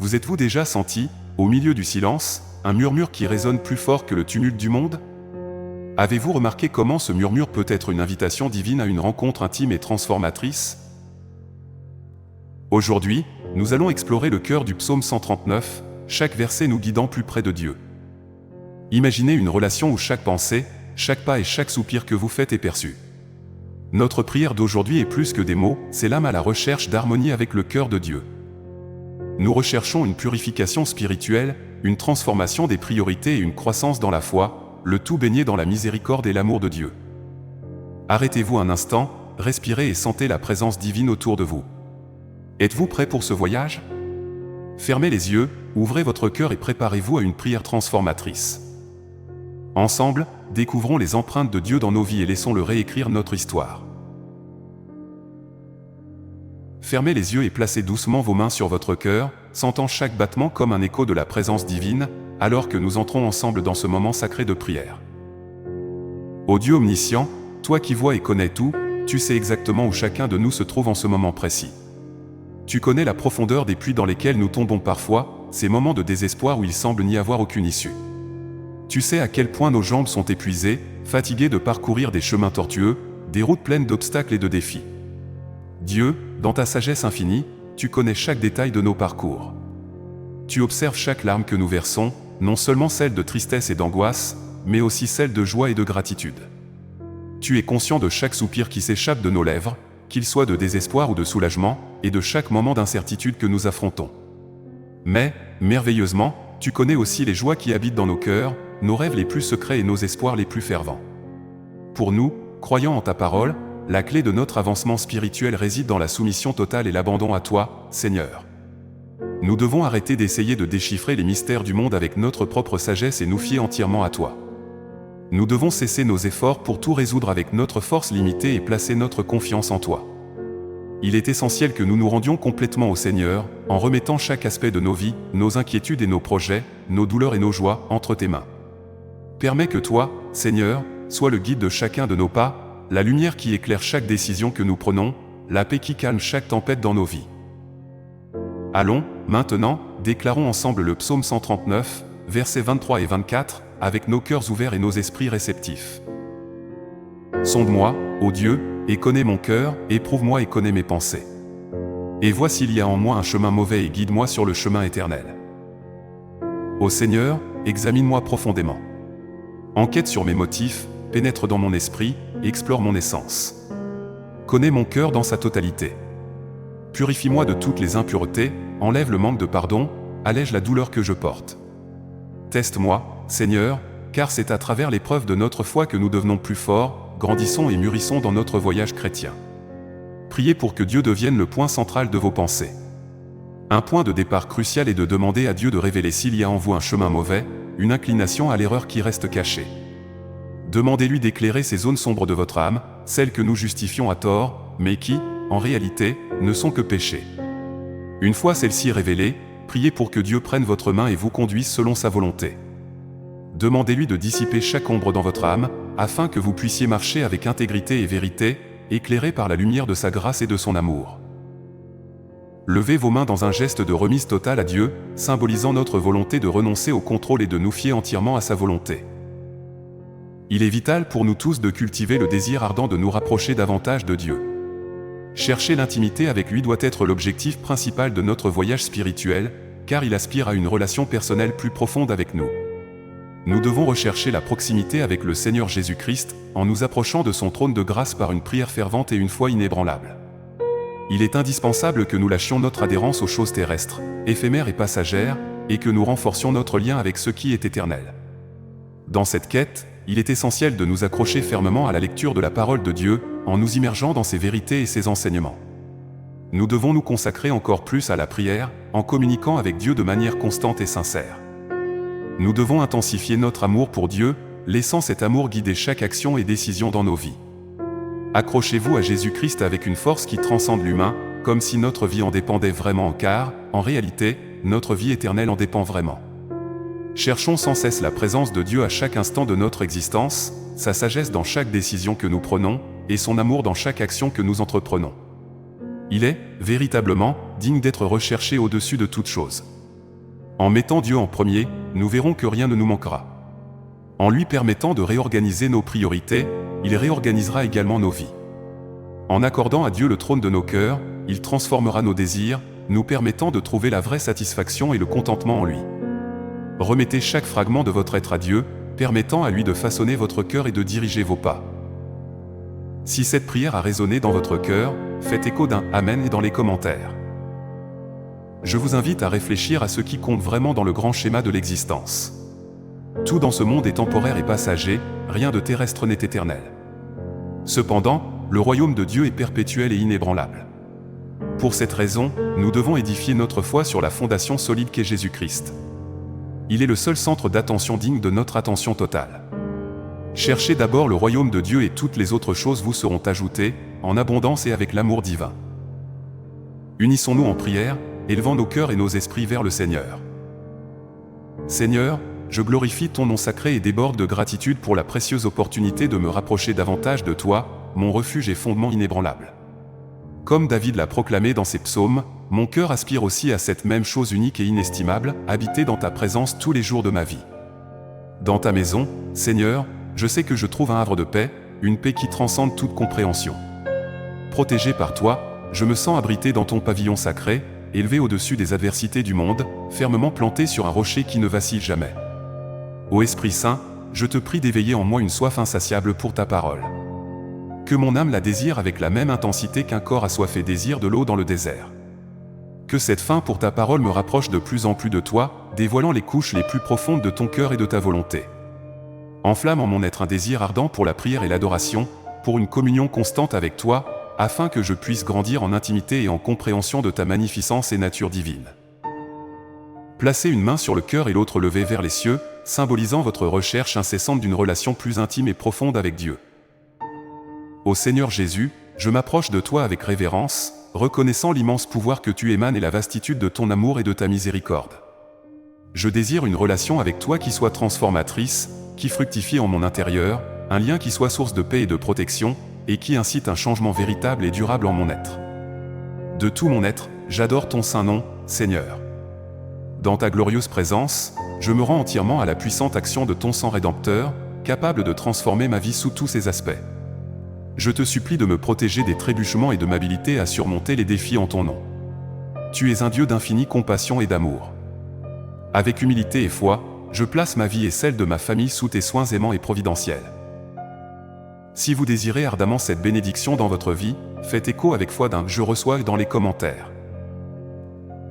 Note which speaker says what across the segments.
Speaker 1: Vous êtes-vous déjà senti, au milieu du silence, un murmure qui résonne plus fort que le tumulte du monde? Avez-vous remarqué comment ce murmure peut être une invitation divine à une rencontre intime et transformatrice? Aujourd'hui, nous allons explorer le cœur du psaume 139, chaque verset nous guidant plus près de Dieu. Imaginez une relation où chaque pensée, chaque pas et chaque soupir que vous faites est perçu. Notre prière d'aujourd'hui est plus que des mots, c'est l'âme à la recherche d'harmonie avec le cœur de Dieu. Nous recherchons une purification spirituelle, une transformation des priorités et une croissance dans la foi, le tout baigné dans la miséricorde et l'amour de Dieu. Arrêtez-vous un instant, respirez et sentez la présence divine autour de vous. Êtes-vous prêt pour ce voyage? Fermez les yeux, ouvrez votre cœur et préparez-vous à une prière transformatrice. Ensemble, découvrons les empreintes de Dieu dans nos vies et laissons-le réécrire notre histoire. Fermez les yeux et placez doucement vos mains sur votre cœur, sentant chaque battement comme un écho de la présence divine, alors que nous entrons ensemble dans ce moment sacré de prière. Ô Dieu omniscient, toi qui vois et connais tout, tu sais exactement où chacun de nous se trouve en ce moment précis. Tu connais la profondeur des puits dans lesquels nous tombons parfois, ces moments de désespoir où il semble n'y avoir aucune issue. Tu sais à quel point nos jambes sont épuisées, fatiguées de parcourir des chemins tortueux, des routes pleines d'obstacles et de défis. Dieu, dans ta sagesse infinie, tu connais chaque détail de nos parcours. Tu observes chaque larme que nous versons, non seulement celle de tristesse et d'angoisse, mais aussi celle de joie et de gratitude. Tu es conscient de chaque soupir qui s'échappe de nos lèvres, qu'il soit de désespoir ou de soulagement, et de chaque moment d'incertitude que nous affrontons. Mais, merveilleusement, tu connais aussi les joies qui habitent dans nos cœurs, nos rêves les plus secrets et nos espoirs les plus fervents. Pour nous, croyant en ta parole, la clé de notre avancement spirituel réside dans la soumission totale et l'abandon à toi, Seigneur. Nous devons arrêter d'essayer de déchiffrer les mystères du monde avec notre propre sagesse et nous fier entièrement à toi. Nous devons cesser nos efforts pour tout résoudre avec notre force limitée et placer notre confiance en toi. Il est essentiel que nous nous rendions complètement au Seigneur, en remettant chaque aspect de nos vies, nos inquiétudes et nos projets, nos douleurs et nos joies, entre tes mains. Permets que toi, Seigneur, sois le guide de chacun de nos pas, la lumière qui éclaire chaque décision que nous prenons, la paix qui calme chaque tempête dans nos vies. Allons, maintenant, déclarons ensemble le psaume 139, versets 23 et 24, avec nos cœurs ouverts et nos esprits réceptifs. Sonde-moi, ô Dieu, et connais mon cœur, éprouve-moi et connais mes pensées. Et vois s'il y a en moi un chemin mauvais et guide-moi sur le chemin éternel. Ô Seigneur, examine-moi profondément. Enquête sur mes motifs, pénètre dans mon esprit, et explore mon essence. Connais mon cœur dans sa totalité. Purifie-moi de toutes les impuretés, enlève le manque de pardon, allège la douleur que je porte. Teste-moi, Seigneur, car c'est à travers l'épreuve de notre foi que nous devenons plus forts, grandissons et mûrissons dans notre voyage chrétien. Priez pour que Dieu devienne le point central de vos pensées. Un point de départ crucial est de demander à Dieu de révéler s'il y a en vous un chemin mauvais, une inclination à l'erreur qui reste cachée. Demandez-lui d'éclairer ces zones sombres de votre âme, celles que nous justifions à tort, mais qui, en réalité, ne sont que péchés. Une fois celles-ci révélées, priez pour que Dieu prenne votre main et vous conduise selon sa volonté. Demandez-lui de dissiper chaque ombre dans votre âme, afin que vous puissiez marcher avec intégrité et vérité, éclairés par la lumière de sa grâce et de son amour. Levez vos mains dans un geste de remise totale à Dieu, symbolisant notre volonté de renoncer au contrôle et de nous fier entièrement à sa volonté. Il est vital pour nous tous de cultiver le désir ardent de nous rapprocher davantage de Dieu. Chercher l'intimité avec lui doit être l'objectif principal de notre voyage spirituel, car il aspire à une relation personnelle plus profonde avec nous. Nous devons rechercher la proximité avec le Seigneur Jésus-Christ, en nous approchant de son trône de grâce par une prière fervente et une foi inébranlable. Il est indispensable que nous lâchions notre adhérence aux choses terrestres, éphémères et passagères, et que nous renforcions notre lien avec ce qui est éternel. Dans cette quête, il est essentiel de nous accrocher fermement à la lecture de la parole de Dieu, en nous immergeant dans ses vérités et ses enseignements. Nous devons nous consacrer encore plus à la prière, en communiquant avec Dieu de manière constante et sincère. Nous devons intensifier notre amour pour Dieu, laissant cet amour guider chaque action et décision dans nos vies. Accrochez-vous à Jésus-Christ avec une force qui transcende l'humain, comme si notre vie en dépendait vraiment, car, en réalité, notre vie éternelle en dépend vraiment. Cherchons sans cesse la présence de Dieu à chaque instant de notre existence, sa sagesse dans chaque décision que nous prenons, et son amour dans chaque action que nous entreprenons. Il est, véritablement, digne d'être recherché au-dessus de toute chose. En mettant Dieu en premier, nous verrons que rien ne nous manquera. En lui permettant de réorganiser nos priorités, il réorganisera également nos vies. En accordant à Dieu le trône de nos cœurs, il transformera nos désirs, nous permettant de trouver la vraie satisfaction et le contentement en lui. Remettez chaque fragment de votre être à Dieu, permettant à lui de façonner votre cœur et de diriger vos pas. Si cette prière a résonné dans votre cœur, faites écho d'un « Amen » dans les commentaires. Je vous invite à réfléchir à ce qui compte vraiment dans le grand schéma de l'existence. Tout dans ce monde est temporaire et passager, rien de terrestre n'est éternel. Cependant, le royaume de Dieu est perpétuel et inébranlable. Pour cette raison, nous devons édifier notre foi sur la fondation solide qu'est Jésus-Christ. Il est le seul centre d'attention digne de notre attention totale. Cherchez d'abord le royaume de Dieu et toutes les autres choses vous seront ajoutées, en abondance et avec l'amour divin. Unissons-nous en prière, élevant nos cœurs et nos esprits vers le Seigneur. Seigneur, je glorifie ton nom sacré et déborde de gratitude pour la précieuse opportunité de me rapprocher davantage de toi, mon refuge et fondement inébranlable. Comme David l'a proclamé dans ses psaumes, mon cœur aspire aussi à cette même chose unique et inestimable, habiter dans ta présence tous les jours de ma vie. Dans ta maison, Seigneur, je sais que je trouve un havre de paix, une paix qui transcende toute compréhension. Protégé par toi, je me sens abrité dans ton pavillon sacré, élevé au-dessus des adversités du monde, fermement planté sur un rocher qui ne vacille jamais. Ô Esprit Saint, je te prie d'éveiller en moi une soif insatiable pour ta parole. Que mon âme la désire avec la même intensité qu'un corps assoiffé désire de l'eau dans le désert. Que cette faim pour ta parole me rapproche de plus en plus de toi, dévoilant les couches les plus profondes de ton cœur et de ta volonté. Enflamme en mon être un désir ardent pour la prière et l'adoration, pour une communion constante avec toi, afin que je puisse grandir en intimité et en compréhension de ta magnificence et nature divine. Placez une main sur le cœur et l'autre levée vers les cieux, symbolisant votre recherche incessante d'une relation plus intime et profonde avec Dieu. Ô Seigneur Jésus, je m'approche de toi avec révérence, reconnaissant l'immense pouvoir que tu émanes et la vastitude de ton amour et de ta miséricorde. Je désire une relation avec toi qui soit transformatrice, qui fructifie en mon intérieur, un lien qui soit source de paix et de protection, et qui incite un changement véritable et durable en mon être. De tout mon être, j'adore ton saint nom, Seigneur. Dans ta glorieuse présence, je me rends entièrement à la puissante action de ton sang rédempteur, capable de transformer ma vie sous tous ses aspects. Je te supplie de me protéger des trébuchements et de m'habiliter à surmonter les défis en ton nom. Tu es un Dieu d'infinie compassion et d'amour. Avec humilité et foi, je place ma vie et celle de ma famille sous tes soins aimants et providentiels. Si vous désirez ardemment cette bénédiction dans votre vie, faites écho avec foi d'un « Je reçois » dans les commentaires.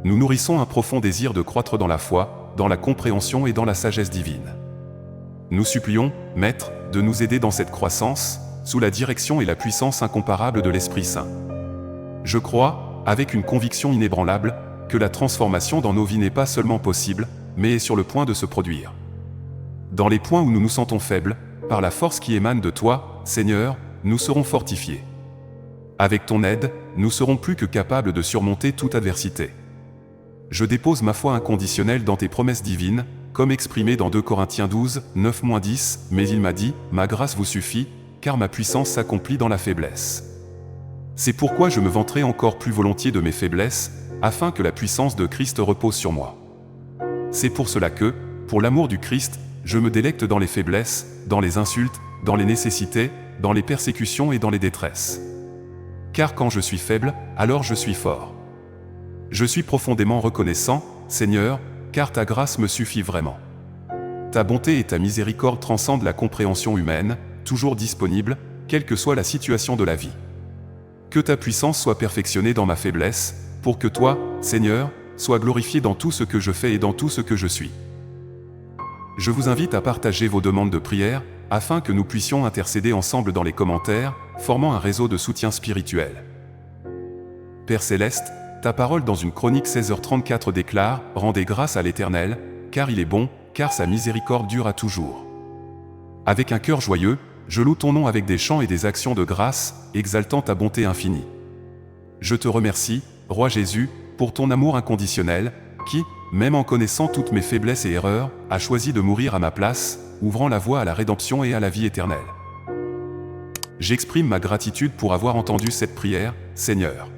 Speaker 1: Nous nourrissons un profond désir de croître dans la foi, dans la compréhension et dans la sagesse divine. Nous supplions, Maître, de nous aider dans cette croissance, sous la direction et la puissance incomparable de l'Esprit Saint. Je crois, avec une conviction inébranlable, que la transformation dans nos vies n'est pas seulement possible, mais est sur le point de se produire. Dans les points où nous nous sentons faibles, par la force qui émane de toi, Seigneur, nous serons fortifiés. Avec ton aide, nous serons plus que capables de surmonter toute adversité. Je dépose ma foi inconditionnelle dans tes promesses divines, comme exprimé dans 2 Corinthiens 12, 9-10, mais il m'a dit, ma grâce vous suffit, car ma puissance s'accomplit dans la faiblesse. C'est pourquoi je me vanterai encore plus volontiers de mes faiblesses, afin que la puissance de Christ repose sur moi. C'est pour cela que, pour l'amour du Christ, je me délecte dans les faiblesses, dans les insultes, dans les nécessités, dans les persécutions et dans les détresses. Car quand je suis faible, alors je suis fort. Je suis profondément reconnaissant, Seigneur, car ta grâce me suffit vraiment. Ta bonté et ta miséricorde transcendent la compréhension humaine, toujours disponible, quelle que soit la situation de la vie. Que ta puissance soit perfectionnée dans ma faiblesse, pour que toi, Seigneur, sois glorifié dans tout ce que je fais et dans tout ce que je suis. Je vous invite à partager vos demandes de prière, afin que nous puissions intercéder ensemble dans les commentaires, formant un réseau de soutien spirituel. Père Céleste, ta parole dans une chronique 16h34 déclare « Rendez grâce à l'Éternel, car il est bon, car sa miséricorde dure à toujours. » Avec un cœur joyeux, je loue ton nom avec des chants et des actions de grâce, exaltant ta bonté infinie. Je te remercie, Roi Jésus, pour ton amour inconditionnel, qui, même en connaissant toutes mes faiblesses et erreurs, a choisi de mourir à ma place, ouvrant la voie à la rédemption et à la vie éternelle. J'exprime ma gratitude pour avoir entendu cette prière, Seigneur.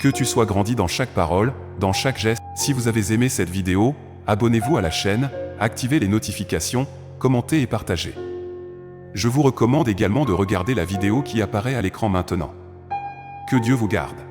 Speaker 1: Que tu sois grandi dans chaque parole, dans chaque geste. Si vous avez aimé cette vidéo, abonnez-vous à la chaîne, activez les notifications, commentez et partagez. Je vous recommande également de regarder la vidéo qui apparaît à l'écran maintenant. Que Dieu vous garde.